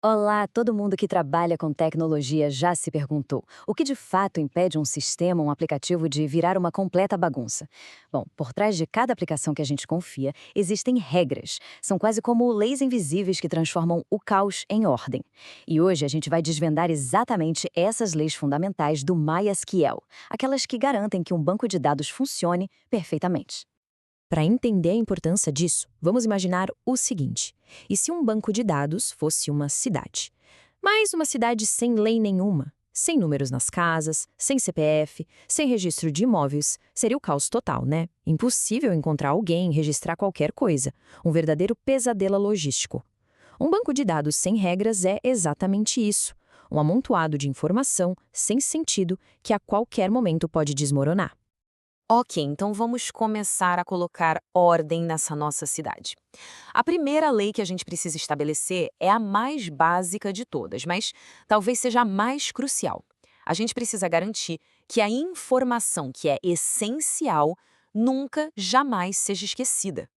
Olá, todo mundo que trabalha com tecnologia já se perguntou: o que de fato impede um sistema, um aplicativo de virar uma completa bagunça? Bom, por trás de cada aplicação que a gente confia, existem regras. São quase como leis invisíveis que transformam o caos em ordem. E hoje a gente vai desvendar exatamente essas leis fundamentais do MySQL, aquelas que garantem que um banco de dados funcione perfeitamente. Para entender a importância disso, vamos imaginar o seguinte: e se um banco de dados fosse uma cidade? Mas uma cidade sem lei nenhuma, sem números nas casas, sem CPF, sem registro de imóveis, seria o caos total, né? Impossível encontrar alguém, registrar qualquer coisa. Um verdadeiro pesadelo logístico. Um banco de dados sem regras é exatamente isso. Um amontoado de informação sem sentido que a qualquer momento pode desmoronar. Ok, então vamos começar a colocar ordem nessa nossa cidade. A primeira lei que a gente precisa estabelecer é a mais básica de todas, mas talvez seja a mais crucial. A gente precisa garantir que a informação que é essencial nunca, jamais seja esquecida.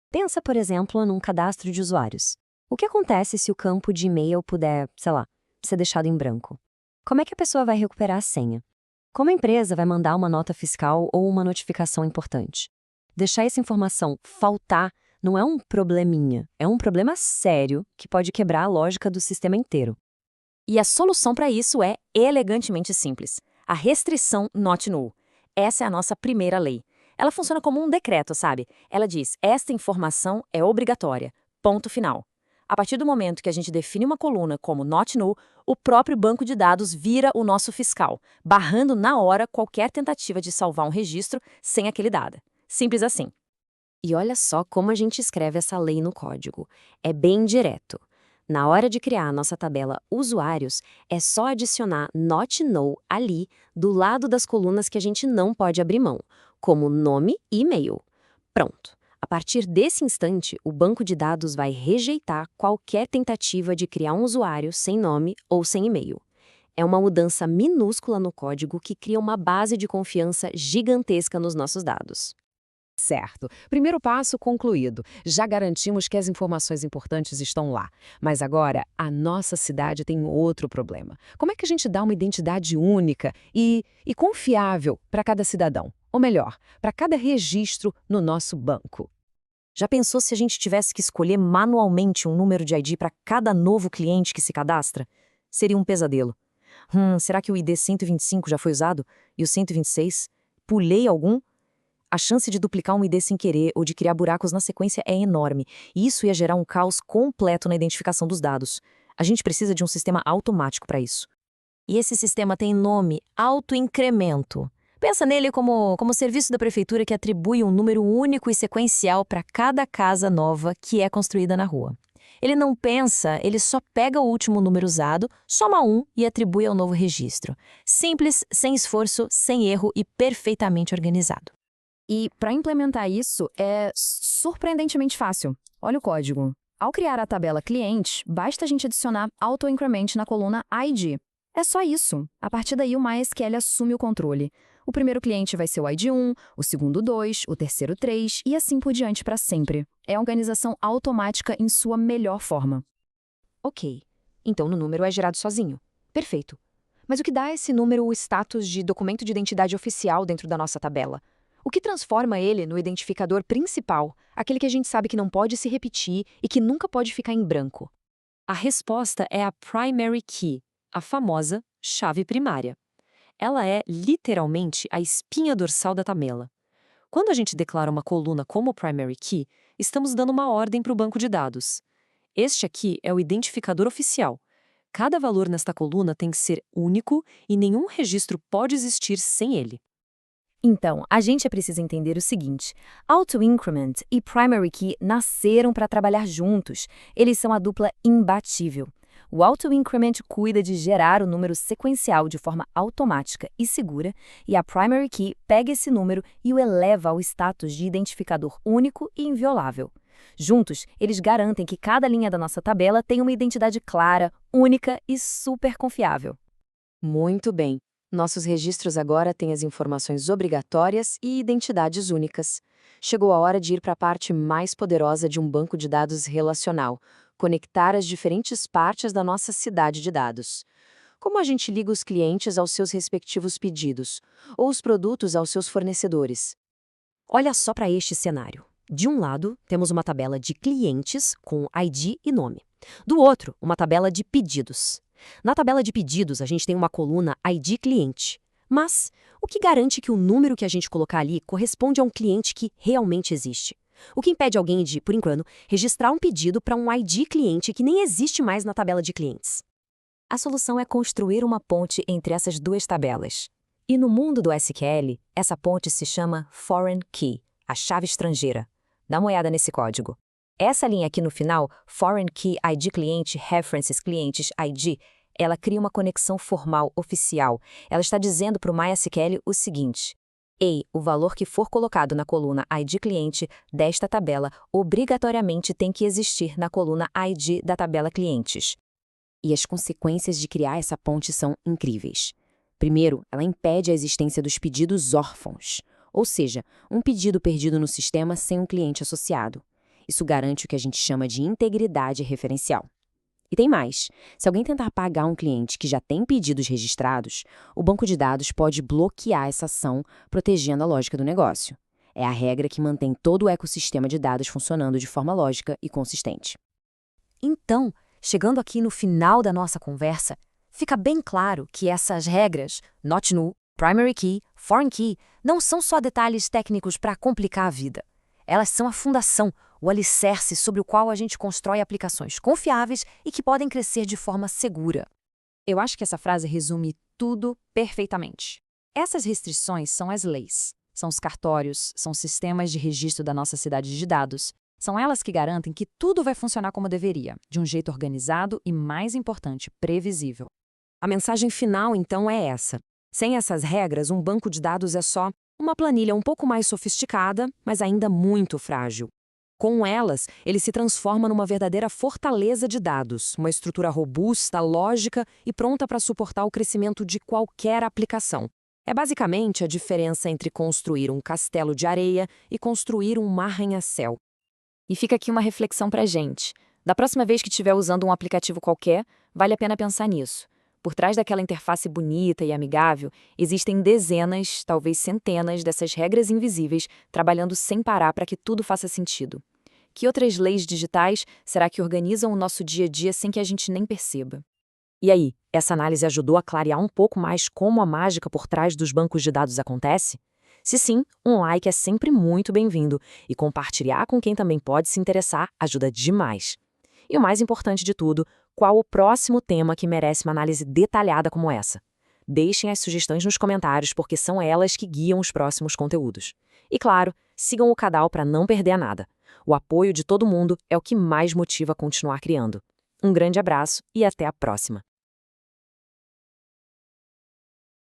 Pensa, por exemplo, num cadastro de usuários. O que acontece se o campo de e-mail puder, sei lá, ser deixado em branco? Como é que a pessoa vai recuperar a senha? Como a empresa vai mandar uma nota fiscal ou uma notificação importante? Deixar essa informação faltar não é um probleminha, é um problema sério que pode quebrar a lógica do sistema inteiro. E a solução para isso é elegantemente simples. A restrição not null. Essa é a nossa primeira lei. Ela funciona como um decreto, sabe? Ela diz: esta informação é obrigatória. Ponto final. A partir do momento que a gente define uma coluna como not null, o próprio banco de dados vira o nosso fiscal, barrando na hora qualquer tentativa de salvar um registro sem aquele dado. Simples assim. E olha só como a gente escreve essa lei no código. É bem direto. Na hora de criar a nossa tabela usuários, é só adicionar not null ali, do lado das colunas que a gente não pode abrir mão, como nome e e-mail. Pronto. A partir desse instante, o banco de dados vai rejeitar qualquer tentativa de criar um usuário sem nome ou sem e-mail. É uma mudança minúscula no código que cria uma base de confiança gigantesca nos nossos dados. Certo. Primeiro passo concluído. Já garantimos que as informações importantes estão lá. Mas agora, a nossa cidade tem outro problema. Como é que a gente dá uma identidade única e confiável para cada cidadão? Ou melhor, para cada registro no nosso banco? Já pensou se a gente tivesse que escolher manualmente um número de ID para cada novo cliente que se cadastra? Seria um pesadelo. Será que o ID 125 já foi usado? E o 126? Pulei algum? A chance de duplicar um ID sem querer ou de criar buracos na sequência é enorme, e isso ia gerar um caos completo na identificação dos dados. A gente precisa de um sistema automático para isso. E esse sistema tem nome autoincremento. Pensa nele como serviço da prefeitura que atribui um número único e sequencial para cada casa nova que é construída na rua. Ele não pensa, ele só pega o último número usado, soma um e atribui ao novo registro. Simples, sem esforço, sem erro e perfeitamente organizado. E para implementar isso é surpreendentemente fácil. Olha o código. Ao criar a tabela cliente, basta a gente adicionar auto-increment na coluna ID. É só isso. A partir daí, o MySQL assume o controle. O primeiro cliente vai ser o ID 1, o segundo 2, o terceiro 3 e assim por diante para sempre. É a organização automática em sua melhor forma. Ok. Então o número é gerado sozinho. Perfeito. Mas o que dá a esse número o status de documento de identidade oficial dentro da nossa tabela? O que transforma ele no identificador principal, aquele que a gente sabe que não pode se repetir e que nunca pode ficar em branco? A resposta é a primary key, a famosa chave primária. Ela é, literalmente, a espinha dorsal da tabela. Quando a gente declara uma coluna como primary key, estamos dando uma ordem para o banco de dados. Este aqui é o identificador oficial. Cada valor nesta coluna tem que ser único e nenhum registro pode existir sem ele. Então, a gente precisa entender o seguinte: auto-increment e primary key nasceram para trabalhar juntos. Eles são a dupla imbatível. O auto-increment cuida de gerar o número sequencial de forma automática e segura, e a primary key pega esse número e o eleva ao status de identificador único e inviolável. Juntos, eles garantem que cada linha da nossa tabela tem uma identidade clara, única e super confiável. Muito bem. Nossos registros agora têm as informações obrigatórias e identidades únicas. Chegou a hora de ir para a parte mais poderosa de um banco de dados relacional: conectar as diferentes partes da nossa cidade de dados. Como a gente liga os clientes aos seus respectivos pedidos, ou os produtos aos seus fornecedores? Olha só para este cenário. De um lado, temos uma tabela de clientes com ID e nome. Do outro, uma tabela de pedidos. Na tabela de pedidos, a gente tem uma coluna ID cliente. Mas o que garante que o número que a gente colocar ali corresponde a um cliente que realmente existe? O que impede alguém de, por enquanto, registrar um pedido para um ID cliente que nem existe mais na tabela de clientes? A solução é construir uma ponte entre essas duas tabelas. E no mundo do SQL, essa ponte se chama Foreign Key, a chave estrangeira. Dá uma olhada nesse código. Essa linha aqui no final, Foreign Key ID Cliente References Clientes ID, ela cria uma conexão formal, oficial. Ela está dizendo para o MySQL o seguinte: ei, o valor que for colocado na coluna ID Cliente desta tabela obrigatoriamente tem que existir na coluna ID da tabela Clientes. E as consequências de criar essa ponte são incríveis. Primeiro, ela impede a existência dos pedidos órfãos, ou seja, um pedido perdido no sistema sem um cliente associado. Isso garante o que a gente chama de integridade referencial. E tem mais. Se alguém tentar pagar um cliente que já tem pedidos registrados, o banco de dados pode bloquear essa ação, protegendo a lógica do negócio. É a regra que mantém todo o ecossistema de dados funcionando de forma lógica e consistente. Então, chegando aqui no final da nossa conversa, fica bem claro que essas regras, Not Null, Primary Key, Foreign Key, não são só detalhes técnicos para complicar a vida. Elas são a fundação, o alicerce sobre o qual a gente constrói aplicações confiáveis e que podem crescer de forma segura. Eu acho que essa frase resume tudo perfeitamente. Essas restrições são as leis, são os cartórios, são os sistemas de registro da nossa cidade de dados. São elas que garantem que tudo vai funcionar como deveria, de um jeito organizado e, mais importante, previsível. A mensagem final, então, é essa. Sem essas regras, um banco de dados é só uma planilha um pouco mais sofisticada, mas ainda muito frágil. Com elas, ele se transforma numa verdadeira fortaleza de dados, uma estrutura robusta, lógica e pronta para suportar o crescimento de qualquer aplicação. É basicamente a diferença entre construir um castelo de areia e construir um arranha-céu. E fica aqui uma reflexão para a gente. Da próxima vez que estiver usando um aplicativo qualquer, vale a pena pensar nisso. Por trás daquela interface bonita e amigável, existem dezenas, talvez centenas dessas regras invisíveis trabalhando sem parar para que tudo faça sentido. Que outras leis digitais será que organizam o nosso dia a dia sem que a gente nem perceba? E aí, essa análise ajudou a clarear um pouco mais como a mágica por trás dos bancos de dados acontece? Se sim, um like é sempre muito bem-vindo e compartilhar com quem também pode se interessar ajuda demais. E o mais importante de tudo, qual o próximo tema que merece uma análise detalhada como essa? Deixem as sugestões nos comentários porque são elas que guiam os próximos conteúdos. E claro, sigam o canal para não perder nada. O apoio de todo mundo é o que mais motiva a continuar criando. Um grande abraço e até a próxima!